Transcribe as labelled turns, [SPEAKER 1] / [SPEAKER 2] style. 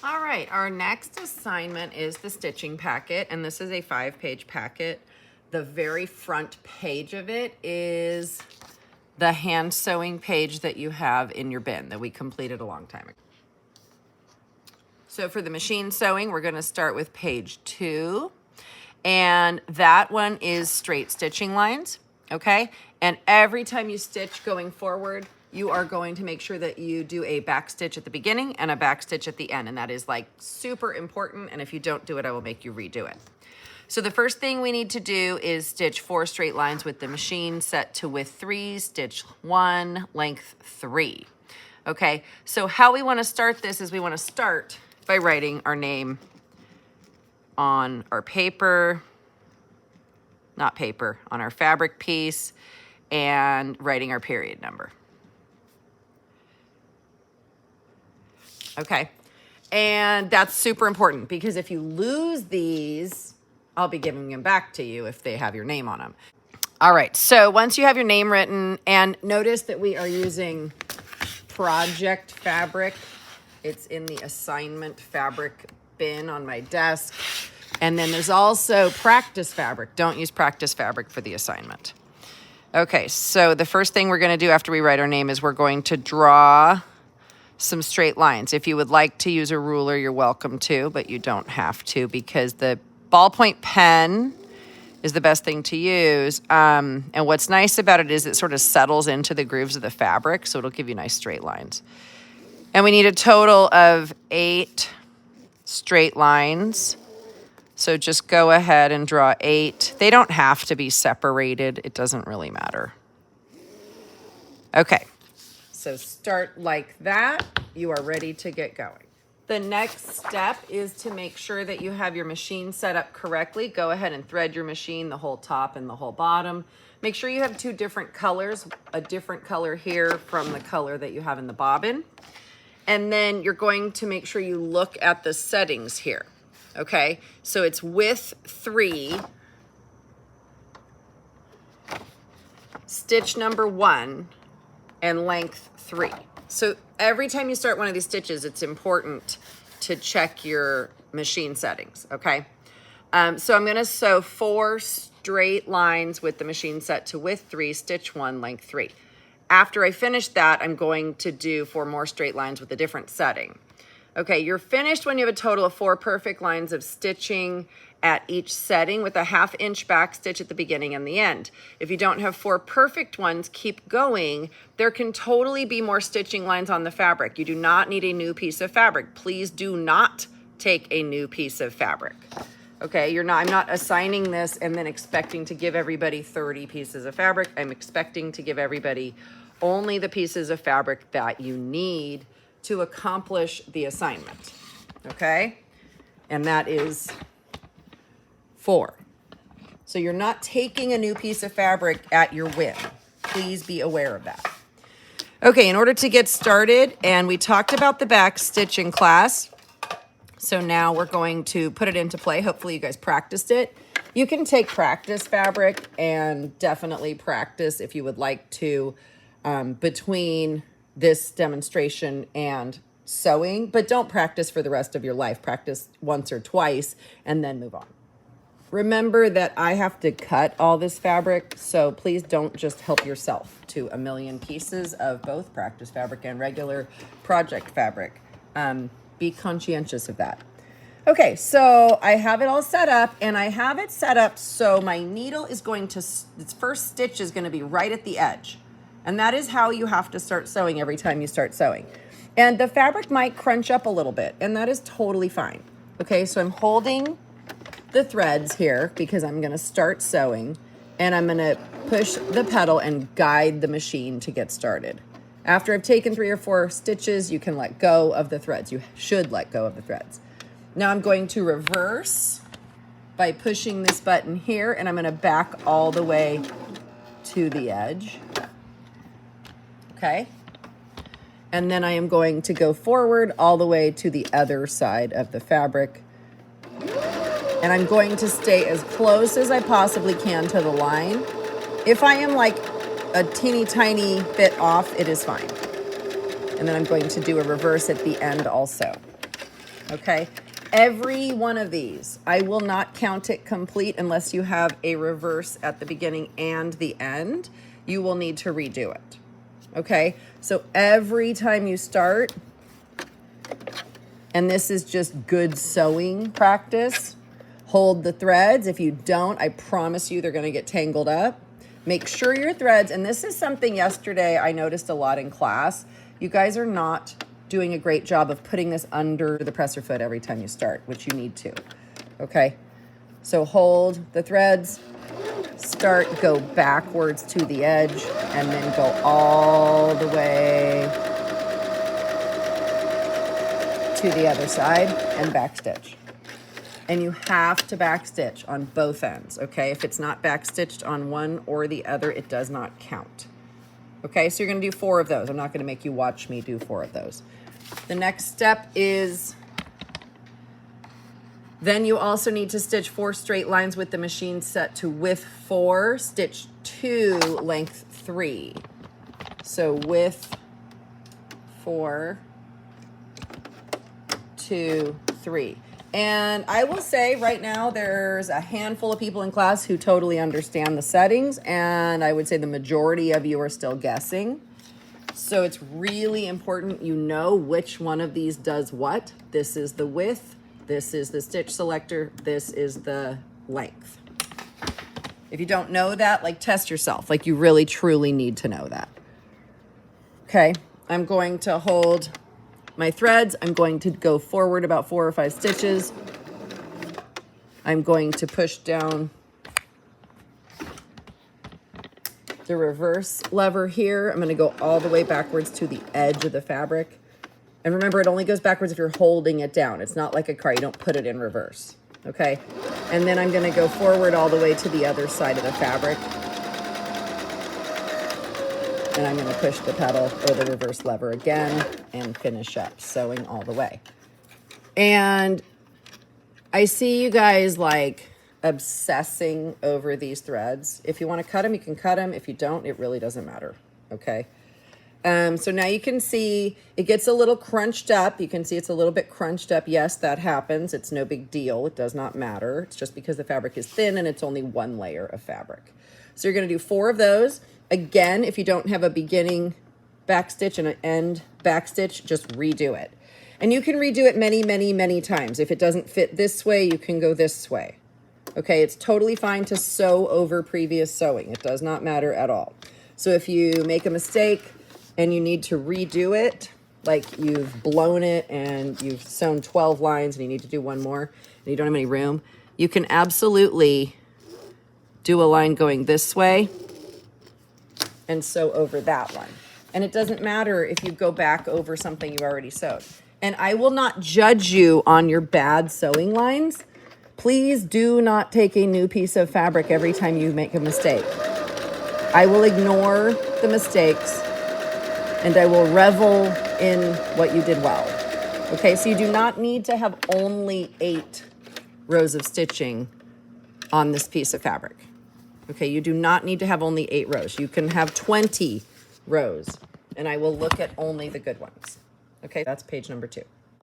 [SPEAKER 1] All right, our next assignment is the stitching packet, and this is a 5-page packet. The very front page of it is the hand sewing page that you have in your bin that we completed a long time ago. So for the machine sewing, we're going to start with page 2, and that one is straight stitching lines, okay? And every time you stitch going forward, you are going to make sure that you do a back stitch at the beginning and a back stitch at the end, and that is like super important, and if you don't do it, I will make you redo it. So the first thing we need to do is stitch 4 straight lines with the machine set to width 3, stitch 1, length 3. Okay, so how we want to start this is we want to start by writing our name on our paper, not paper, on our fabric piece, and writing our period number. Okay, and that's super important because if you lose these, I'll be giving them back to you if they have your name on them. All right, so once you have your name written, and notice that we are using project fabric. It's in the assignment fabric bin on my desk. And then there's also practice fabric. Don't use practice fabric for the assignment. Okay, so the first thing we're going to do after we write our name is we're going to draw some straight lines. If you would like to use a ruler, you're welcome to, but you don't have to because the ballpoint pen is the best thing to use. And what's nice about it is it sort of settles into the grooves of the fabric, so it'll give you nice straight lines. And we need a total of 8 straight lines. So just go ahead and draw 8. They don't have to be separated. It doesn't really matter. Okay. So start like that. You are ready to get going. The next step is to make sure that you have your machine set up correctly. Go ahead and thread your machine, the whole top and the whole bottom. Make sure you have 2 different colors, a different color here from the color that you have in the bobbin. And then you're going to make sure you look at the settings here. Okay, so it's width 3, stitch number 1, and length 3. So every time you start one of these stitches, it's important to check your machine settings, okay? So I'm gonna sew 4 straight lines with the machine set to width 3, stitch 1, length 3. After I finish that, I'm going to do 4 more straight lines with a different setting. Okay, you're finished when you have a total of 4 perfect lines of stitching at each setting with a 1/2 inch back stitch at the beginning and the end. If you don't have 4 perfect ones, keep going. There can totally be more stitching lines on the fabric. You do not need a new piece of fabric. Please do not take a new piece of fabric. Okay, I'm not assigning this and then expecting to give everybody 30 pieces of fabric. I'm expecting to give everybody only the pieces of fabric that you need to accomplish the assignment, okay? And that is 4. So you're not taking a new piece of fabric at your whim. Please be aware of that. Okay, in order to get started, and we talked about the back stitch in class, so now we're going to put it into play. Hopefully you guys practiced it. You can take practice fabric and definitely practice if you would like to between this demonstration and sewing, but don't practice for the rest of your life. Practice once or twice and then move on. Remember that I have to cut all this fabric, so please don't just help yourself to a million pieces of both practice fabric and regular project fabric. Be conscientious of that. Okay, so I have it all set up, and I have it set up so my needle is going to, its first stitch is going to be right at the edge. And that is how you have to start sewing every time you start sewing. And the fabric might crunch up a little bit, and that is totally fine. Okay, so I'm holding the threads here because I'm gonna start sewing, and I'm gonna push the pedal and guide the machine to get started. After I've taken 3 or 4 stitches, you can let go of the threads. You should let go of the threads. Now I'm going to reverse by pushing this button here, and I'm gonna back all the way to the edge. Okay, and then I am going to go forward all the way to the other side of the fabric. And I'm going to stay as close as I possibly can to the line. If I am like a teeny tiny bit off, it is fine. And then I'm going to do a reverse at the end also. okay? Every one of these, I will not count it complete unless you have a reverse at the beginning and the end. You will need to redo it, okay? So every time you start, and this is just good sewing practice, hold the threads. If you don't, I promise you they're gonna get tangled up. Make sure your threads, and this is something yesterday I noticed a lot in class, you guys are not doing a great job of putting this under the presser foot every time you start, which you need to, okay? So hold the threads, start, go backwards to the edge, and then go all the way to the other side and back stitch. And you have to back stitch on both ends, okay? If it's not back stitched on one or the other, it does not count. Okay, so you're gonna do 4 of those. I'm not gonna make you watch me do 4 of those. The next step is, then you also need to stitch 4 straight lines with the machine set to width 4, stitch 2, length 3. So width 4, 2, 3. And I will say right now there's a handful of people in class who totally understand the settings, and I would say the majority of you are still guessing. So it's really important you know which one of these does what. This is the width, this is the stitch selector, this is the length. If you don't know that, like, test yourself. Like, you really truly need to know that. Okay, I'm going to hold my threads. I'm going to go forward about 4 or 5 stitches. I'm going to push down the reverse lever here. I'm going to go all the way backwards to the edge of the fabric. And remember, it only goes backwards if you're holding it down. It's not like a car. You don't put it in reverse. Okay? And then I'm going to go forward all the way to the other side of the fabric. And I'm going to push the pedal or the reverse lever again and finish up sewing all the way. And I see you guys like obsessing over these threads. If you want to cut them, you can cut them. If you don't, it really doesn't matter. Okay. So now you can see it gets a little crunched up. You can see it's a little bit crunched up. Yes, that happens. It's no big deal. It does not matter. It's just because the fabric is thin and it's only 1 layer of fabric. So you're going to do 4 of those. Again, if you don't have a beginning back stitch and an end back stitch, just redo it. And you can redo it many, many, many times. If it doesn't fit this way, you can go this way. Okay, it's totally fine to sew over previous sewing. It does not matter at all. So if you make a mistake and you need to redo it, like you've blown it and you've sewn 12 lines and you need to do 1 more and you don't have any room, you can absolutely do a line going this way and sew over that one. And it doesn't matter if you go back over something you already sewed. And I will not judge you on your bad sewing lines. Please do not take a new piece of fabric every time you make a mistake. I will ignore the mistakes and I will revel in what you did well. Okay, so you do not need to have only 8 rows of stitching on this piece of fabric. Okay, you do not need to have only 8 rows. You can have 20 rows, and I will look at only the good ones. Okay, that's page number 2.